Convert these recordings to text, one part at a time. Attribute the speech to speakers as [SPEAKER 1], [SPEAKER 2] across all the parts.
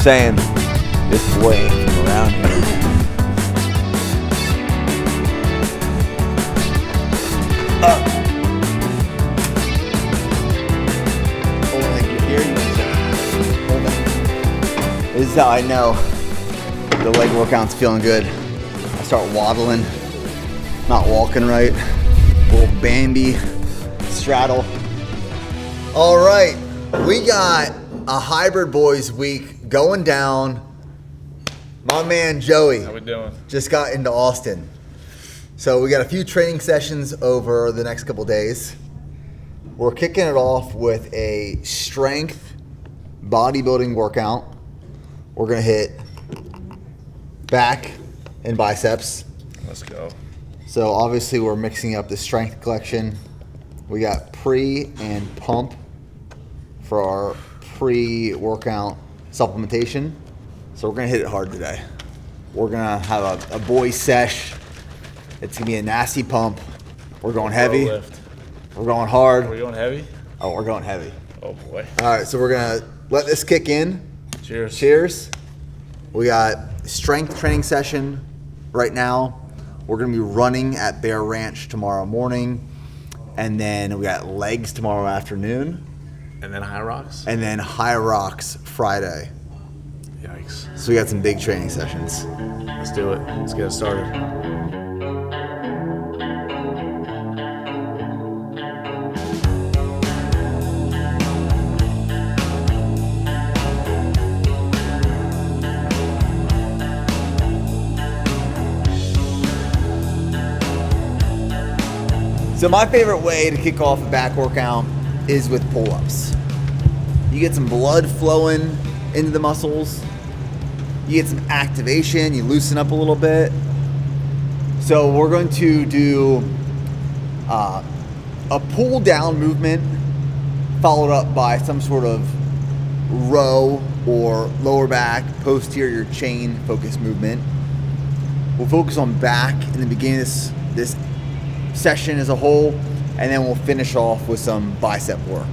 [SPEAKER 1] saying this boy ain't from around here. This is how I know the leg workout's feeling good. I start waddling, not walking right. Little Bambi straddle. All right, we got a hybrid boys week going down. My man Joey.
[SPEAKER 2] How we doing?
[SPEAKER 1] Just got into Austin. So we got a few training sessions over the next couple days. We're kicking it off with a strength bodybuilding workout. We're gonna hit back and biceps.
[SPEAKER 2] Let's go.
[SPEAKER 1] So obviously we're mixing up the strength collection. We got pre and pump for our pre-workout supplementation. So we're gonna hit it hard today. We're gonna have a boys sesh. It's gonna be a nasty pump. We're going heavy.
[SPEAKER 2] Lift.
[SPEAKER 1] We're going hard.
[SPEAKER 2] Are we going heavy?
[SPEAKER 1] Oh, we're going heavy.
[SPEAKER 2] Oh boy.
[SPEAKER 1] All right, so we're gonna let this kick in.
[SPEAKER 2] Cheers.
[SPEAKER 1] Cheers. We got strength training session right now. We're gonna be running at Bear Ranch tomorrow morning. And then we got legs tomorrow afternoon.
[SPEAKER 2] And then High Rocks?
[SPEAKER 1] And then High Rocks Friday.
[SPEAKER 2] Yikes.
[SPEAKER 1] So we got some big training sessions.
[SPEAKER 2] Let's do it. Let's get it started.
[SPEAKER 1] So my favorite way to kick off a back workout is with pull-ups. You get some blood flowing into the muscles. You get some activation. You loosen up a little bit. So we're going to do a pull-down movement followed up by some sort of row or lower back, posterior chain focus movement. We'll focus on back in the beginning of this session as a whole, and then we'll finish off with some bicep work.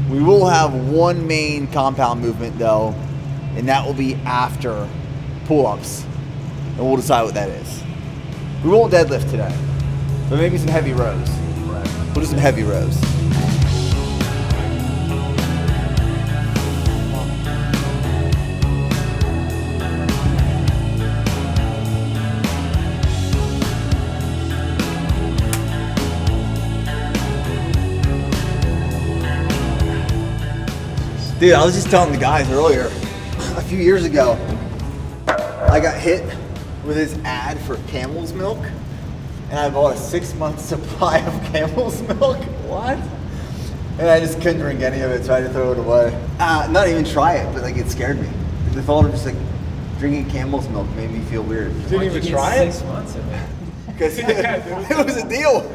[SPEAKER 1] We will have one main compound movement though, and that will be after pull-ups, and we'll decide what that is. We won't deadlift today, but maybe some heavy rows. We'll do some heavy rows. Dude, I was just telling the guys earlier, a few years ago, I got hit with this ad for Camel's milk, and I bought a 6-month supply of Camel's milk. What? And I just couldn't drink any of it, so I had to throw it away. Not even try it, but like it scared me. The thought of just like drinking Camel's milk made me feel weird.
[SPEAKER 2] You didn't even try it?
[SPEAKER 3] 6 months of it.
[SPEAKER 1] Because it was a deal.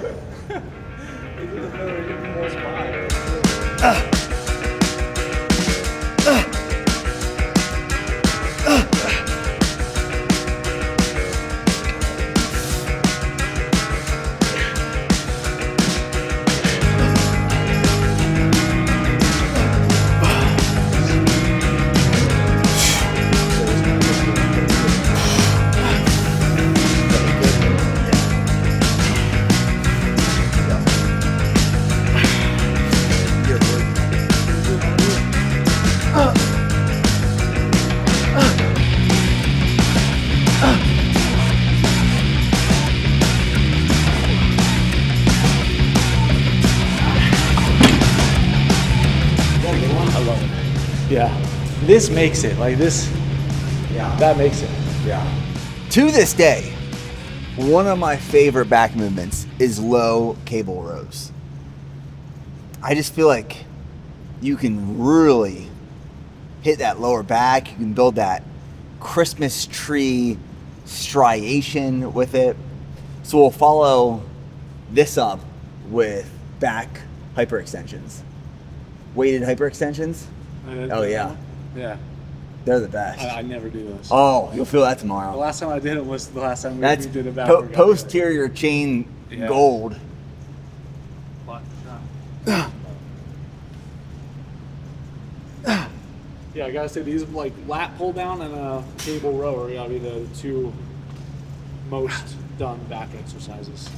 [SPEAKER 2] Yeah. This makes it. Like this.
[SPEAKER 1] Yeah.
[SPEAKER 2] That makes it.
[SPEAKER 1] Yeah. To this day, one of my favorite back movements is low cable rows. I just feel like you can really hit that lower back. You can build that Christmas tree striation with it. So we'll follow this up with back hyperextensions. Weighted hyperextensions. Oh yeah.
[SPEAKER 3] Yeah.
[SPEAKER 1] They're the best.
[SPEAKER 3] I never do those.
[SPEAKER 1] Oh, you'll feel that tomorrow.
[SPEAKER 3] The last time I did it was the last time we
[SPEAKER 1] That's
[SPEAKER 3] did a back workout.
[SPEAKER 1] posterior chain gold.
[SPEAKER 3] Yeah,
[SPEAKER 2] Yeah, I gotta say these like lat pull down and a cable row are gotta be the two most done back exercises.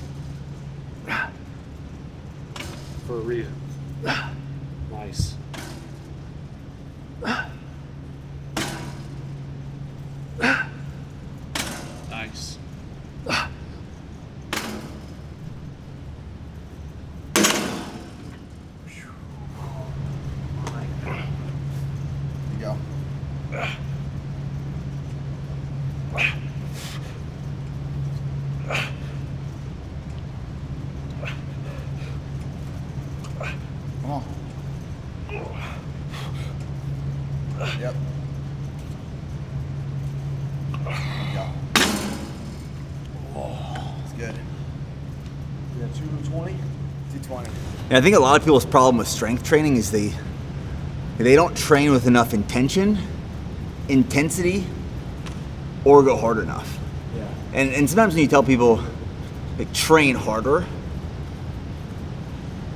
[SPEAKER 2] For a reason. Nice. Nice.
[SPEAKER 1] Go. Come on. Yep. Go. Oh, it's good.
[SPEAKER 2] Yeah, 220.
[SPEAKER 1] 220. And I think a lot of people's problem with strength training is they don't train with enough intensity, or go hard enough.
[SPEAKER 2] Yeah.
[SPEAKER 1] And sometimes when you tell people like train harder,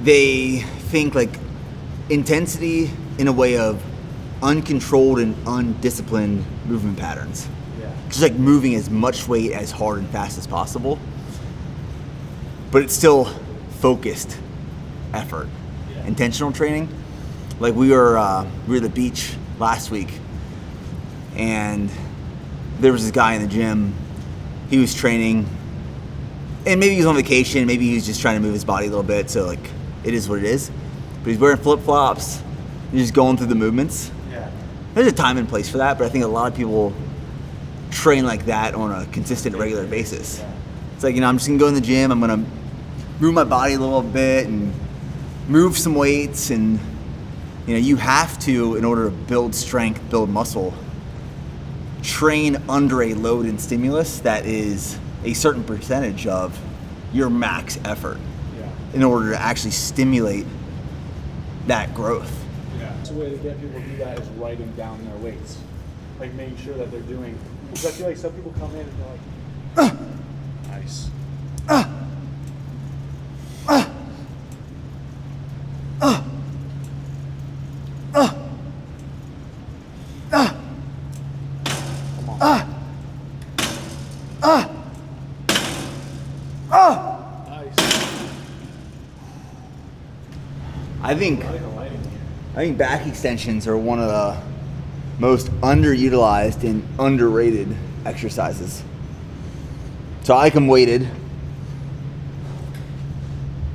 [SPEAKER 1] they think like intensity in a way of uncontrolled and undisciplined movement patterns.
[SPEAKER 2] Yeah.
[SPEAKER 1] Just like moving as much weight as hard and fast as possible. But it's still focused effort.
[SPEAKER 2] Yeah.
[SPEAKER 1] Intentional training. Like we were at the beach last week, and there was this guy in the gym. He was training, and maybe he was on vacation, maybe he was just trying to move his body a little bit, so like it is what it is. But he's wearing flip-flops, he's just going through the movements.
[SPEAKER 2] Yeah.
[SPEAKER 1] There's a time and place for that, but I think a lot of people train like that on a consistent, regular basis.
[SPEAKER 2] Yeah.
[SPEAKER 1] It's like, I'm just gonna go in the gym, I'm gonna move my body a little bit and move some weights, and you have to, in order to build strength, build muscle, train under a load and stimulus that is a certain percentage of your max effort in order to actually stimulate that growth.
[SPEAKER 2] Yeah. So a way to get people to do that is writing down their weights. Like making sure that they're doing, because I feel like some people come in and they're like, nice.
[SPEAKER 1] I think back extensions are one of the most underutilized and underrated exercises. So I like them weighted,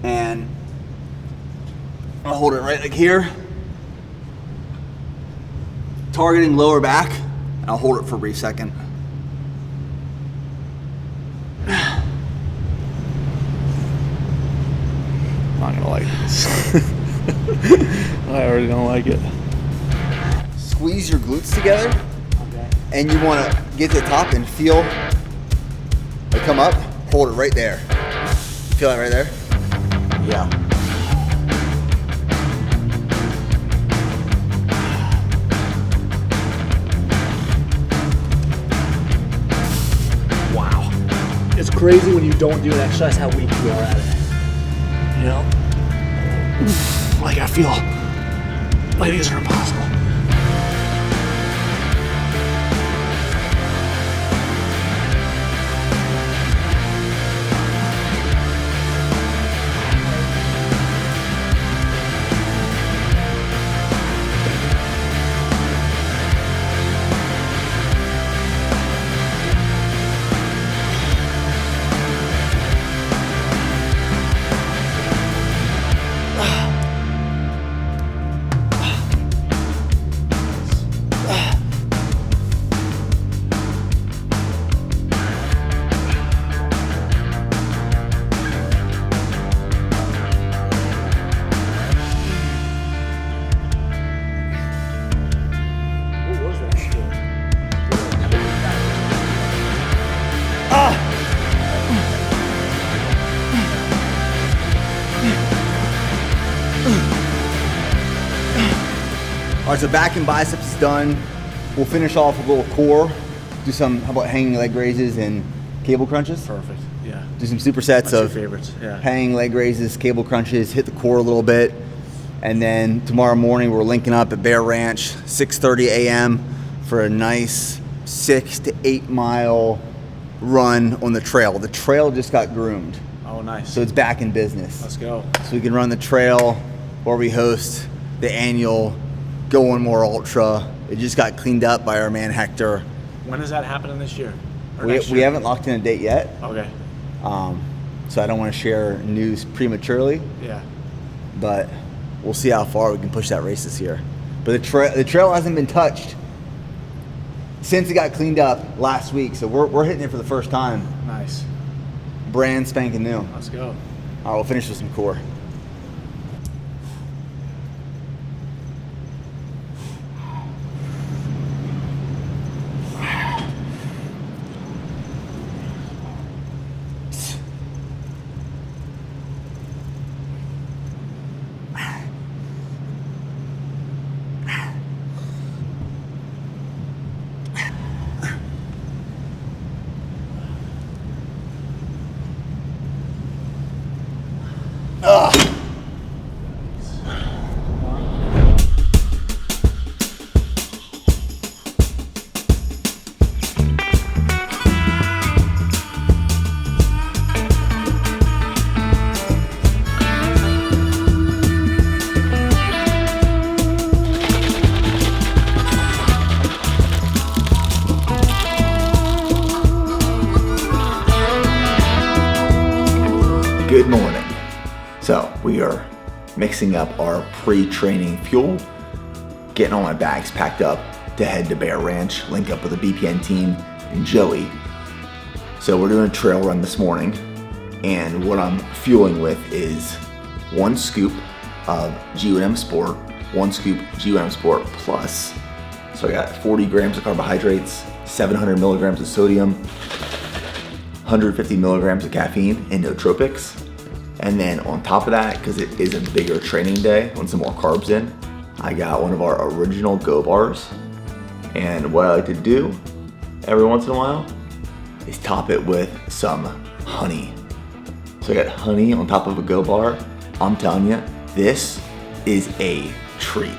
[SPEAKER 1] and I'll hold it right like here, targeting lower back, and I'll hold it for a brief second.
[SPEAKER 2] I'm not gonna like this. I already don't like it.
[SPEAKER 1] Squeeze your glutes together,
[SPEAKER 2] Okay.
[SPEAKER 1] and you want to get to the top and feel it come up. Hold it right there. Feel that right there? Yeah.
[SPEAKER 2] Wow. It's crazy when you don't do an exercise how weak you are at it. Like I feel like these are impossible.
[SPEAKER 1] All right, so back and biceps is done. We'll finish off with a little core. Do some, how about hanging leg raises and cable crunches?
[SPEAKER 2] Perfect. Yeah.
[SPEAKER 1] Do some supersets
[SPEAKER 2] That's your
[SPEAKER 1] of
[SPEAKER 2] favorites. Yeah.
[SPEAKER 1] hanging leg raises, cable crunches, hit the core a little bit. And then tomorrow morning we're linking up at Bear Ranch, 6:30 a.m. for a nice 6 to 8 mile run on the trail. The trail just got groomed.
[SPEAKER 3] Oh, nice.
[SPEAKER 1] So it's back in business.
[SPEAKER 3] Let's go.
[SPEAKER 1] So we can run the trail where we host the annual Go One More Ultra. It just got cleaned up by our man Hector.
[SPEAKER 3] When is that happening this year?
[SPEAKER 1] We haven't locked in a date yet.
[SPEAKER 3] Okay.
[SPEAKER 1] So I don't want to share news prematurely.
[SPEAKER 3] Yeah.
[SPEAKER 1] But we'll see how far we can push that race this year. But the trail hasn't been touched since it got cleaned up last week. So we're hitting it for the first time.
[SPEAKER 3] Nice.
[SPEAKER 1] Brand spanking new.
[SPEAKER 3] Let's go.
[SPEAKER 1] All right, we'll finish with some core. Good morning. So we are mixing up our pre-training fuel, getting all my bags packed up to head to Bear Ranch, link up with the BPN team and Joey. So we're doing a trail run this morning, and what I'm fueling with is 1 scoop of G1M Sport, 1 scoop G1M Sport Plus. So I got 40 grams of carbohydrates, 700 milligrams of sodium, 150 milligrams of caffeine and nootropics. And then on top of that, because it is a bigger training day, want some more carbs in, I got one of our original Go bars. And what I like to do every once in a while is top it with some honey. So I got honey on top of a Go bar. I'm telling you, this is a treat.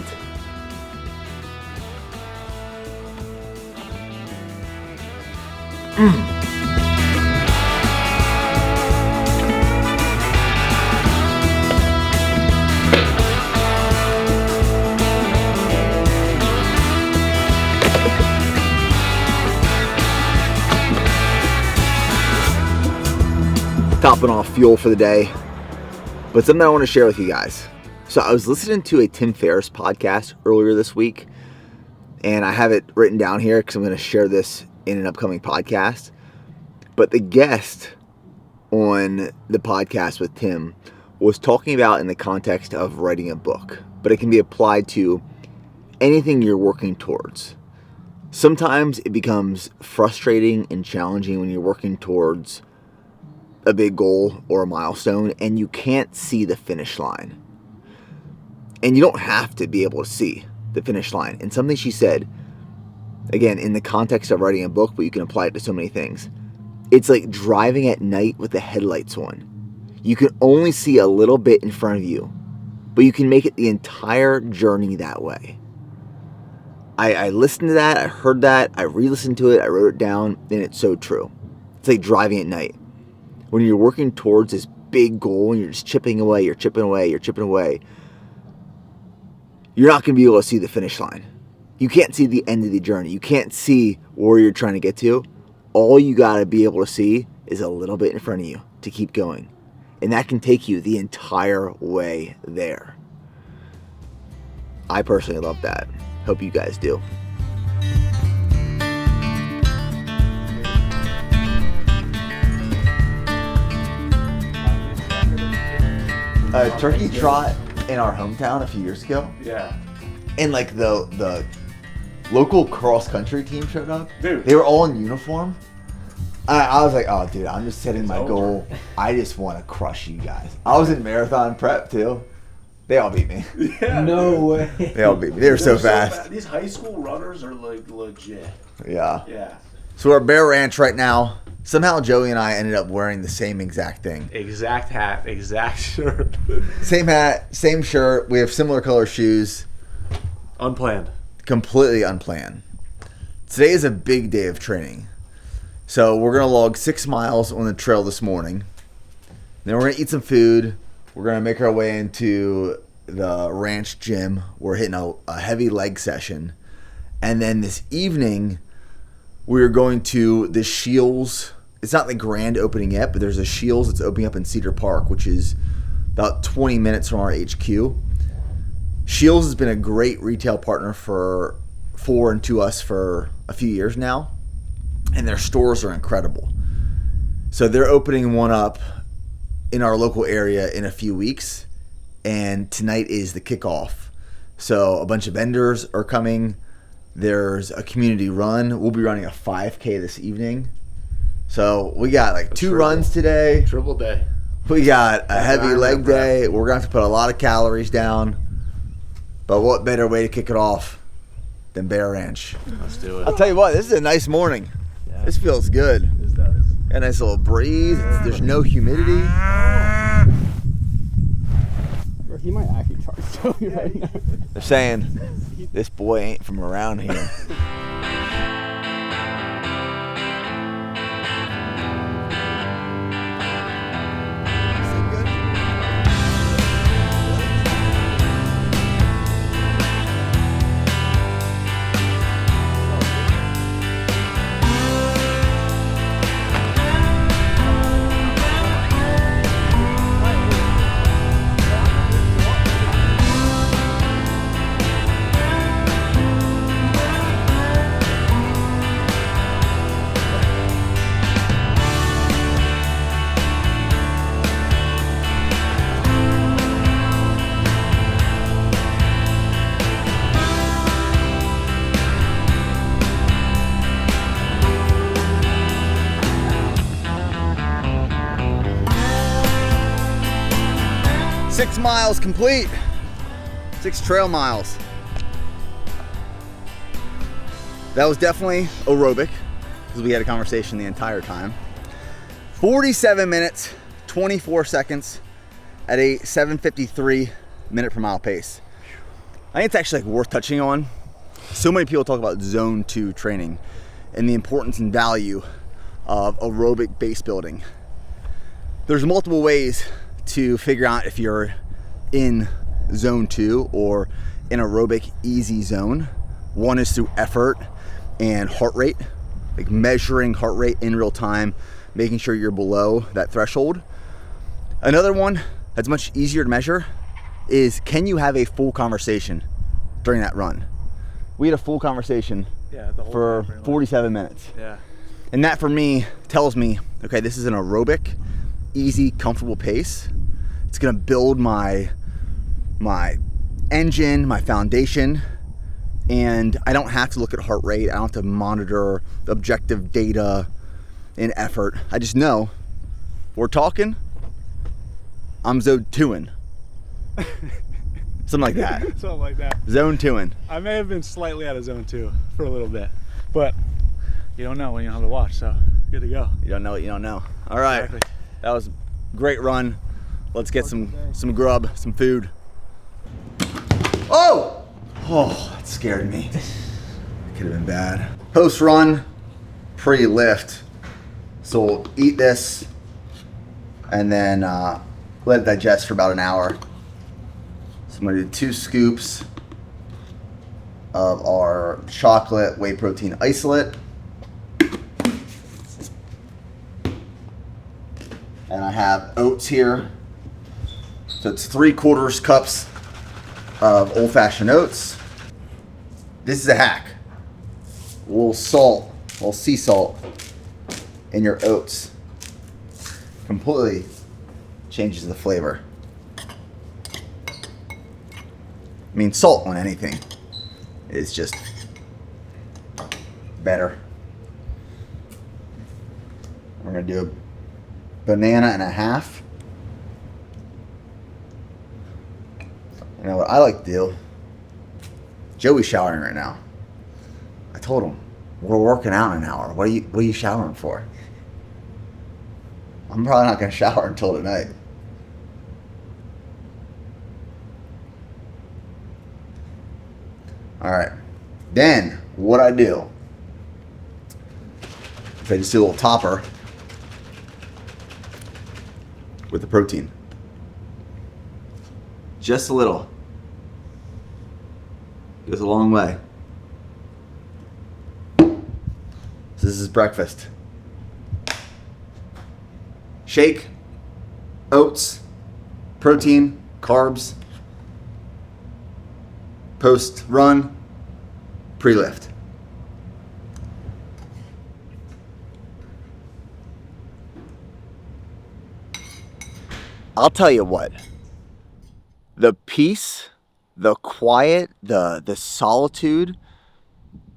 [SPEAKER 1] Topping off fuel for the day, but something I want to share with you guys. So I was listening to a Tim Ferriss podcast earlier this week, and I have it written down here because I'm going to share this in an upcoming podcast. But the guest on the podcast with Tim was talking about in the context of writing a book, but it can be applied to anything you're working towards. Sometimes it becomes frustrating and challenging when you're working towards a big goal or a milestone and you can't see the finish line. And you don't have to be able to see the finish line. And something she said, again, in the context of writing a book, but you can apply it to so many things. It's like driving at night with the headlights on. You can only see a little bit in front of you, but you can make it the entire journey that way. I listened to that, I heard that, I re-listened to it, I wrote it down, and it's so true. It's like driving at night. When you're working towards this big goal and you're just chipping away, you're chipping away, you're not going to be able to see the finish line. You can't see the end of the journey. You can't see where you're trying to get to. All you got to be able to see is a little bit in front of you to keep going. And that can take you the entire way there. I personally love that. Hope you guys do. A turkey trot in our hometown a few years ago.
[SPEAKER 3] Yeah.
[SPEAKER 1] And like the local cross country team showed up.
[SPEAKER 3] Dude.
[SPEAKER 1] They were all in uniform. I was like, oh dude, I'm just setting my
[SPEAKER 3] over.
[SPEAKER 1] goal. I just want to crush you guys. I was in marathon prep too. They all beat me.
[SPEAKER 3] Yeah.
[SPEAKER 4] No way.
[SPEAKER 1] They all beat me. They were so fast.
[SPEAKER 3] These high school runners are like legit.
[SPEAKER 1] Yeah.
[SPEAKER 3] Yeah.
[SPEAKER 1] So we're at Bear Ranch right now. Somehow Joey and I ended up wearing the same exact thing.
[SPEAKER 3] Exact hat, exact shirt.
[SPEAKER 1] Same hat, same shirt. We have similar color shoes.
[SPEAKER 3] Unplanned.
[SPEAKER 1] Completely unplanned. Today is a big day of training. So we're going to log 6 miles on the trail this morning. Then we're going to eat some food. We're going to make our way into the ranch gym. We're hitting a heavy leg session. And then this evening, we're going to the Shields. It's not the grand opening yet, but there's a Shields that's opening up in Cedar Park, which is about 20 minutes from our HQ. Shields has been a great retail partner for and to us for a few years now, and their stores are incredible. So they're opening one up in our local area in a few weeks, and tonight is the kickoff. So a bunch of vendors are coming. There's a community run. We'll be running a 5K this evening. So we got like two runs today.
[SPEAKER 3] Triple day.
[SPEAKER 1] We got a heavy leg day. We're going to have to put a lot of calories down. But what better way to kick it off than Bear Ranch?
[SPEAKER 3] Let's do it.
[SPEAKER 1] I'll tell you what, this is a nice morning.
[SPEAKER 3] Yeah.
[SPEAKER 1] This feels good.
[SPEAKER 3] This does.
[SPEAKER 1] Got a nice little breeze. There's no humidity.
[SPEAKER 4] Bro, he might actually charge Joey right now.
[SPEAKER 1] They're saying this boy ain't from around here. Six miles complete. 6 trail miles. That was definitely aerobic because we had a conversation the entire time. 47 minutes, 24 seconds at a 7:53 minute per mile pace. I think it's actually like worth touching on. So many people talk about zone 2 training and the importance and value of aerobic base building. There's multiple ways to figure out if you're in zone 2 or in aerobic easy zone. One is through effort and heart rate, like measuring heart rate in real time, making sure you're below that threshold. Another one that's much easier to measure is, can you have a full conversation during that run? We had a full conversation for 47 minutes.
[SPEAKER 3] Yeah.
[SPEAKER 1] And that for me tells me, okay, this is an aerobic, easy, comfortable pace. It's gonna build my engine, my foundation, and I don't have to look at heart rate. I don't have to monitor objective data and effort. I just know we're talking, I'm zone 2-ing. Something like that.
[SPEAKER 2] Something like that.
[SPEAKER 1] Zone 2-ing.
[SPEAKER 2] I may have been slightly out of zone 2 for a little bit, but you don't know when you don't have to watch, so good to go.
[SPEAKER 1] You don't know what you don't know. All right,
[SPEAKER 2] Exactly.
[SPEAKER 1] That was a great run. Let's get some grub, some food. Oh! Oh, that scared me. Could have been bad. Post run, pre-lift. So we'll eat this and then let it digest for about an hour. So I'm gonna do 2 scoops of our chocolate whey protein isolate. And I have oats here. So it's 3/4 cups of old-fashioned oats. This is a hack. A little salt, a little sea salt in your oats. Completely changes the flavor. I mean, salt on anything is just better. We're gonna do a banana and a half. You know what I like to do? Joey's showering right now. I told him, we're working out in an hour. What are you showering for? I'm probably not going to shower until tonight. All right. Then what I do, if I just do a little topper with the protein. Just a little. Goes a long way. So this is breakfast. Shake, oats, protein, carbs, post run, pre-lift. I'll tell you what, the peace, the quiet, the solitude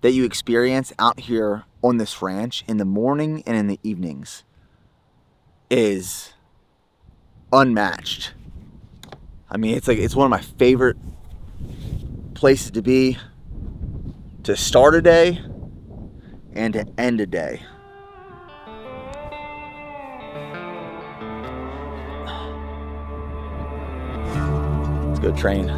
[SPEAKER 1] that you experience out here on this ranch in the morning and in the evenings is unmatched. I mean, it's one of my favorite places to be, to start a day and to end a day. Let's go train.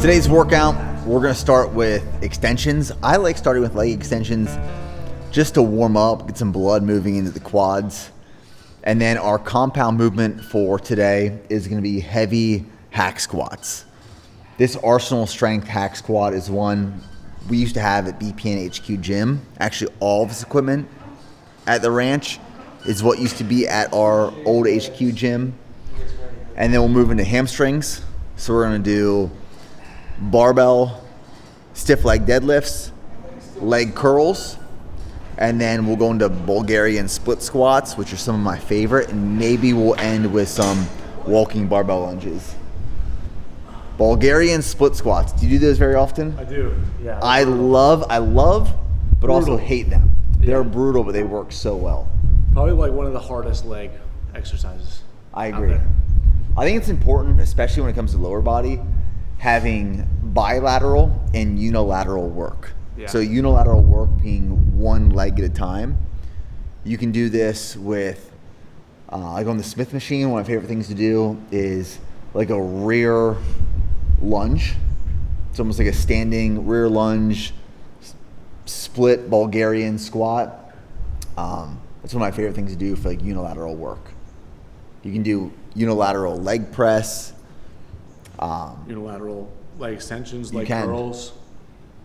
[SPEAKER 1] Today's workout, we're going to start with extensions. I like starting with leg extensions just to warm up, get some blood moving into the quads. And then our compound movement for today is going to be heavy hack squats. This Arsenal Strength hack squat is one we used to have at BPN HQ gym. Actually, all of this equipment at the ranch is what used to be at our old HQ gym. And then we'll move into hamstrings. So we're going to do barbell stiff leg deadlifts, leg curls, and then we'll go into Bulgarian split squats, which are some of my favorite, and maybe we'll end with some walking barbell lunges. Bulgarian split squats. Do you do those very often?
[SPEAKER 2] I do, yeah.
[SPEAKER 1] I love, but
[SPEAKER 2] Brutal.
[SPEAKER 1] also hate them. They're
[SPEAKER 2] Yeah.
[SPEAKER 1] brutal, but they work so well.
[SPEAKER 2] Probably like one of the hardest leg exercises.
[SPEAKER 1] I
[SPEAKER 2] out
[SPEAKER 1] agree.
[SPEAKER 2] there.
[SPEAKER 1] I think it's important, especially when it comes to lower body, having bilateral and unilateral work.
[SPEAKER 2] Yeah.
[SPEAKER 1] So unilateral work being one leg at a time. You can do this with, like on the Smith machine, one of my favorite things to do is like a rear lunge. It's almost like a standing rear lunge, split Bulgarian squat. That's one of my favorite things to do for like unilateral work. You can do unilateral leg press.
[SPEAKER 2] Unilateral leg extensions,
[SPEAKER 1] You
[SPEAKER 2] leg
[SPEAKER 1] can.
[SPEAKER 2] curls.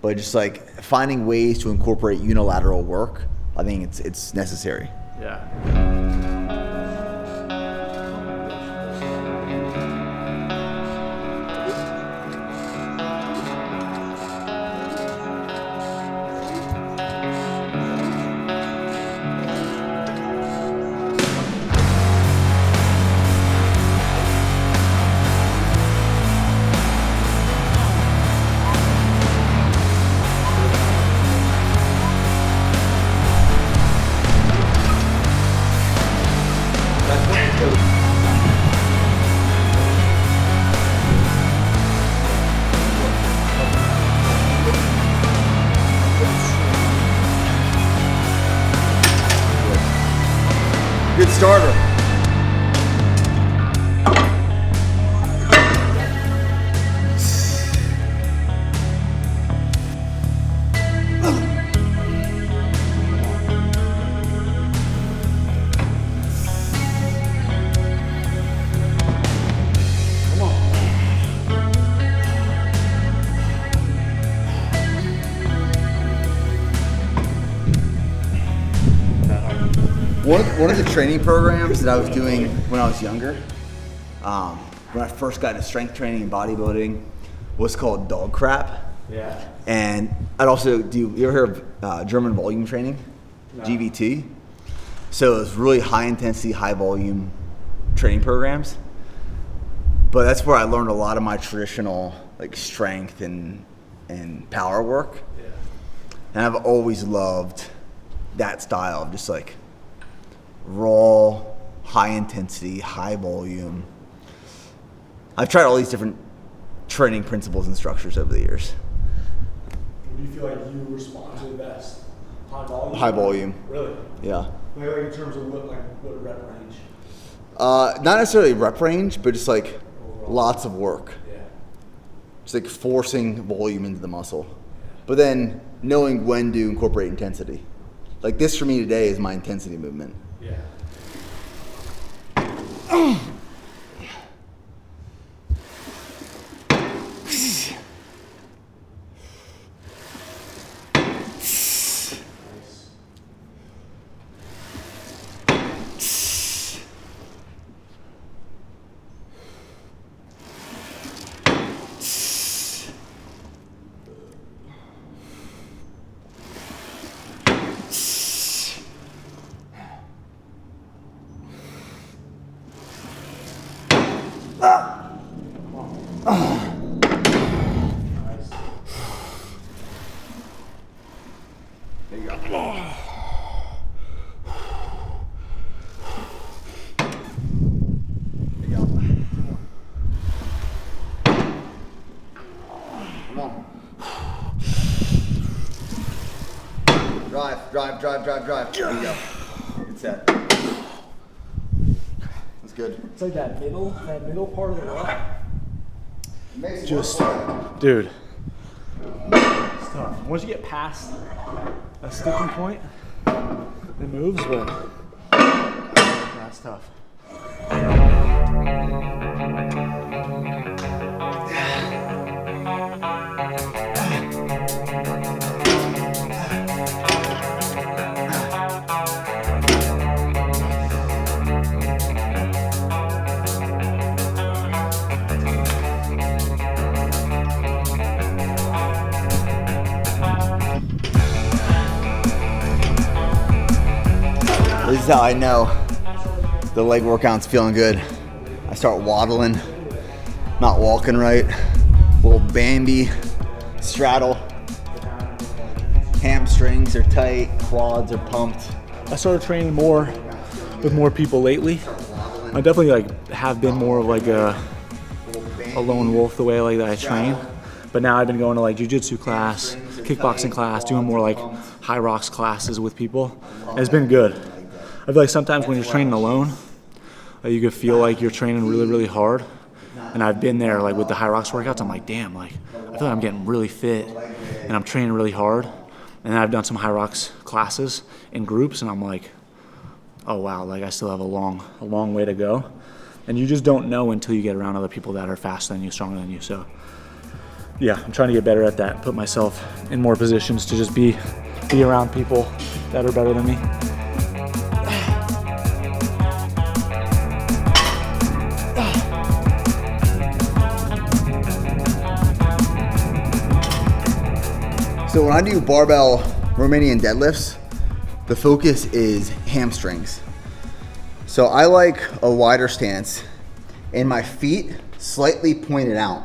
[SPEAKER 1] But just like finding ways to incorporate unilateral work, I think it's necessary.
[SPEAKER 2] Yeah.
[SPEAKER 1] Good starter. One of the training programs that I was doing when I was younger, when I first got into strength training and bodybuilding, was called dog crap.
[SPEAKER 2] Yeah.
[SPEAKER 1] And I'd also do, you ever heard of German volume training?
[SPEAKER 2] No.
[SPEAKER 1] GVT? So it was really high intensity, high volume training programs. But that's where I learned a lot of my traditional like strength and power work.
[SPEAKER 2] Yeah.
[SPEAKER 1] And I've always loved that style of just like raw, high intensity, high volume. I've tried all these different training principles and structures over the years.
[SPEAKER 2] What do you feel like you respond to the best? High volume?
[SPEAKER 1] High volume.
[SPEAKER 2] Really?
[SPEAKER 1] Yeah.
[SPEAKER 2] Like in terms of what rep range?
[SPEAKER 1] Not necessarily rep range, but just like
[SPEAKER 2] Overall.
[SPEAKER 1] lots of work.
[SPEAKER 2] Yeah.
[SPEAKER 1] Just like forcing volume into the muscle. But then knowing when to incorporate intensity. Like this for me today is my intensity movement.
[SPEAKER 2] Yeah.
[SPEAKER 1] There you go. There you go. Come on. Drive. There you go. Good set. That's good.
[SPEAKER 2] It's like that middle part of the rep.
[SPEAKER 1] Just,
[SPEAKER 2] Dude. It's tough. Once you get past a sticking point, it moves, but that's tough.
[SPEAKER 1] This is how I know the leg workout's feeling good. I start waddling, not walking right, little Bambi straddle. Hamstrings are tight, quads are pumped.
[SPEAKER 2] I started training more with more people lately. I definitely like have been more of like a lone wolf the way like that I train. But now I've been going to like jiu-jitsu class, kickboxing class, doing more like high rocks classes with people. And it's been good. I feel like sometimes when you're training alone, you could feel like you're training really, really hard. And I've been there like with the high rocks workouts, I'm like, damn, like I feel like I'm getting really fit and I'm training really hard. And then I've done some high rocks classes in groups and I'm like, oh wow, like I still have a long way to go. And you just don't know until you get around other people that are faster than you, stronger than you. So yeah, I'm trying to get better at that, put myself in more positions to just be around people that are better than me.
[SPEAKER 1] So when I do barbell Romanian deadlifts, the focus is hamstrings. So I like a wider stance and my feet slightly pointed out.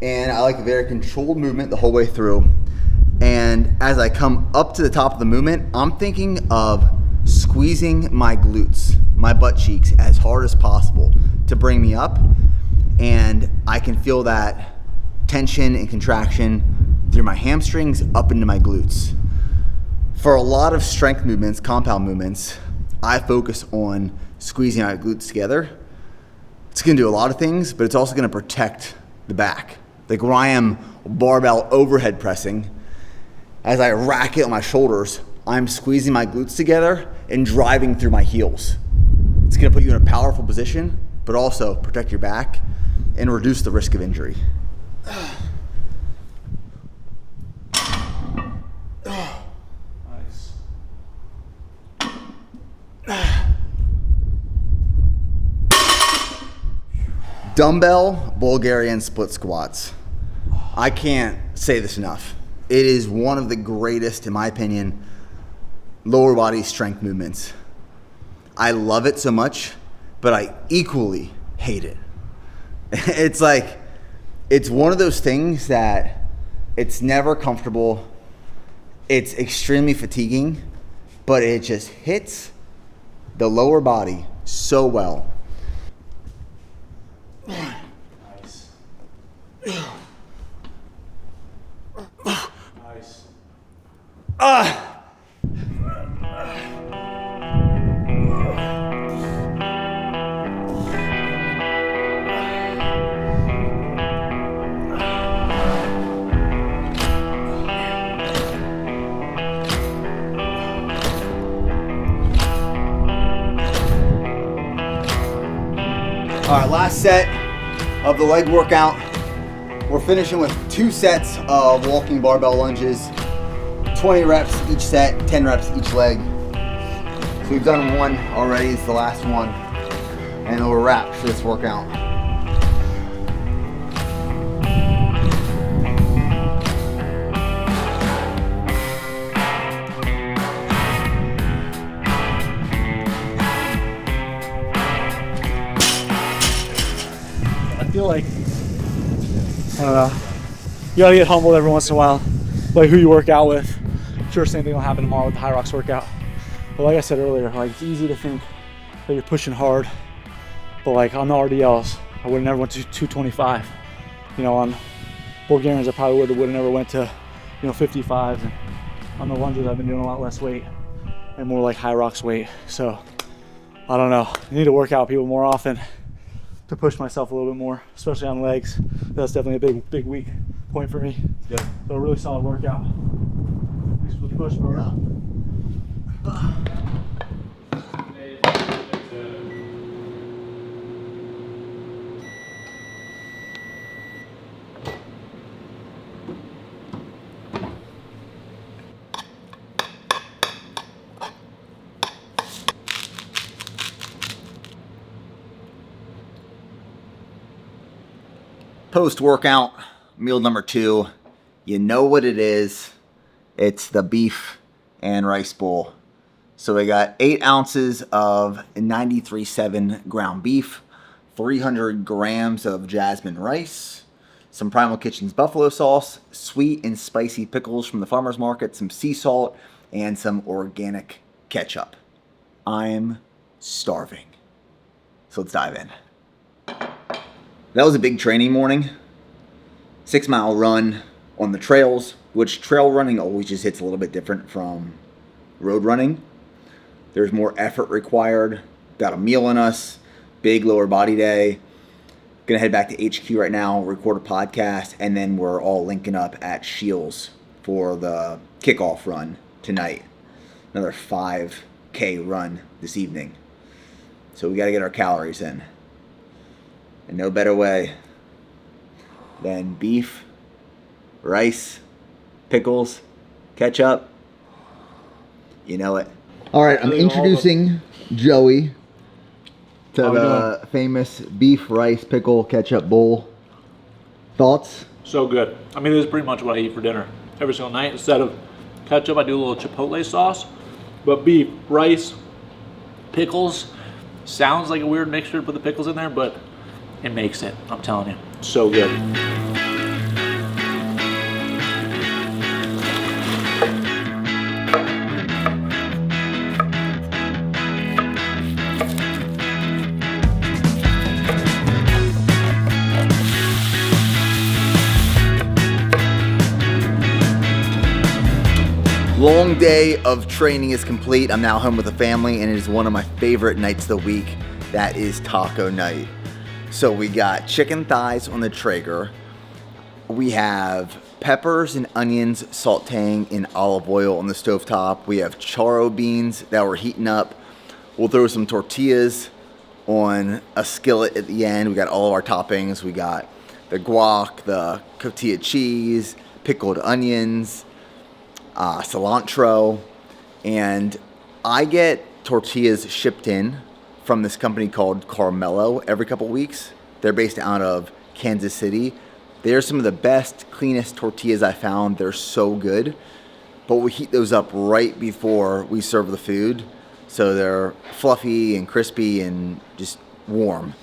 [SPEAKER 1] And I like a very controlled movement the whole way through. And as I come up to the top of the movement, I'm thinking of squeezing my glutes, my butt cheeks as hard as possible to bring me up. And I can feel that tension and contraction through my hamstrings up into my glutes. For a lot of strength movements, compound movements, I focus on squeezing my glutes together. It's gonna do a lot of things, but it's also gonna protect the back. Like when I am barbell overhead pressing, as I rack it on my shoulders, I'm squeezing my glutes together and driving through my heels. It's gonna put you in a powerful position, but also protect your back and reduce the risk of injury.
[SPEAKER 2] Nice.
[SPEAKER 1] Dumbbell Bulgarian split squats. I can't say this enough. It is one of the greatest, in my opinion, lower body strength movements. I love it so much, but I equally hate it. It's like, it's one of those things that it's never comfortable. It's extremely fatiguing, but it just hits the lower body so well.
[SPEAKER 2] Nice. Nice.
[SPEAKER 1] All right, last set of the leg workout. We're finishing with 2 sets of walking barbell lunges, 20 reps each set, 10 reps each leg. So we've done 1 already, it's the last one, and then we'll wrap for this workout.
[SPEAKER 2] I feel like, I don't know, you gotta get humbled every once in a while, like who you work out with. I'm sure same thing will happen tomorrow with the High Rocks workout. But like I said earlier, like it's easy to think that you're pushing hard, but like on the RDLs, I would have never went to 225. You know, on Bulgarians, I probably would have never went to, 55. And on the lunges, I've been doing a lot less weight and more like High Rocks weight. So I don't know, I need to work out people more often to push myself a little bit more, especially on legs. That's definitely a big weak point for me.
[SPEAKER 3] Yeah.
[SPEAKER 2] So a really solid workout. Thanks for the push, bro.
[SPEAKER 1] Post-workout, meal number 2. You know what it is. It's the beef and rice bowl. So we got 8 ounces of 93.7 ground beef, 300 grams of jasmine rice, some Primal Kitchen's buffalo sauce, sweet and spicy pickles from the farmer's market, some sea salt, and some organic ketchup. I'm starving. So let's dive in. That was a big training morning. 6-mile run on the trails, which trail running always just hits a little bit different from road running. There's more effort required. Got a meal in us. Big lower body day. Gonna head back to HQ right now, record a podcast, and then we're all linking up at Shields for the kickoff run tonight. Another 5K run this evening. So we gotta get our calories in. And no better way than beef, rice, pickles, ketchup. You know it. All right, I'm introducing Joey to the famous beef, rice, pickle, ketchup bowl. Thoughts?
[SPEAKER 2] So good. I mean, this is pretty much what I eat for dinner every single night. Instead of ketchup, I do a little chipotle sauce. But beef, rice, pickles, sounds like a weird mixture to put the pickles in there, but it makes it, I'm telling you. So good.
[SPEAKER 1] Long day of training is complete. I'm now home with the family, and it is one of my favorite nights of the week. That is taco night. So we got chicken thighs on the Traeger. We have peppers and onions sauteing in olive oil on the stovetop. We have charro beans that we're heating up. We'll throw some tortillas on a skillet at the end. We got all of our toppings. We got the guac, the cotija cheese, pickled onions, cilantro, and I get tortillas shipped in from this company called Carmelo every couple weeks. They're based out of Kansas City. They're some of the best, cleanest tortillas I found. They're so good. But we heat those up right before we serve the food, so they're fluffy and crispy and just warm.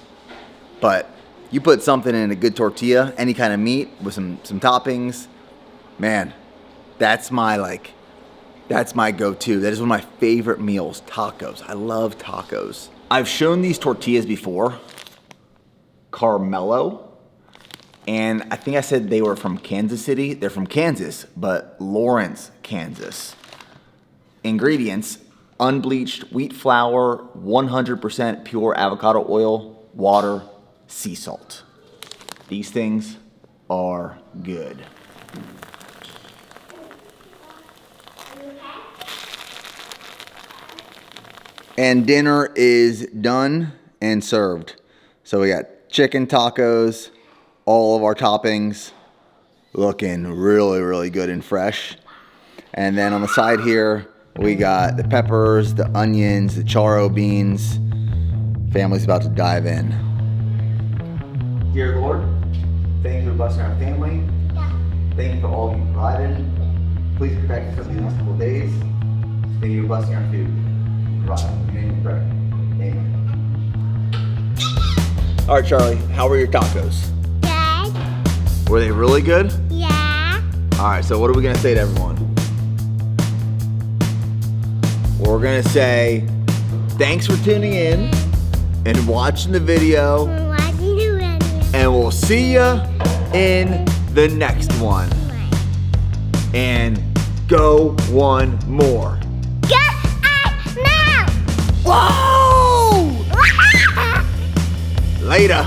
[SPEAKER 1] But you put something in a good tortilla, any kind of meat with some toppings, man, that's my That's my go-to. That is one of my favorite meals, tacos. I love tacos. I've shown these tortillas before, Carmelo, and I think I said they were from Kansas City. They're from Kansas, but Lawrence, Kansas. Ingredients: unbleached wheat flour, 100% pure avocado oil, water, sea salt. These things are good. And dinner is done and served. So we got chicken tacos, all of our toppings, looking really, really good and fresh. And then on the side here, we got the peppers, the onions, the charro beans. Family's about to dive in. Dear Lord, thank you for blessing our family. Thank you for all you provided. Please protect us over these next couple of days. Thank you for blessing our food. Right. In your name we pray. Amen. All right, Charlie, how were your tacos?
[SPEAKER 5] Good.
[SPEAKER 1] Were they really good?
[SPEAKER 5] Yeah.
[SPEAKER 1] All right, so what are we gonna say to everyone? We're gonna say, thanks for tuning in and watching the video, and we'll see ya in the next one. And go one more.
[SPEAKER 5] Now.
[SPEAKER 1] Whoa! Later.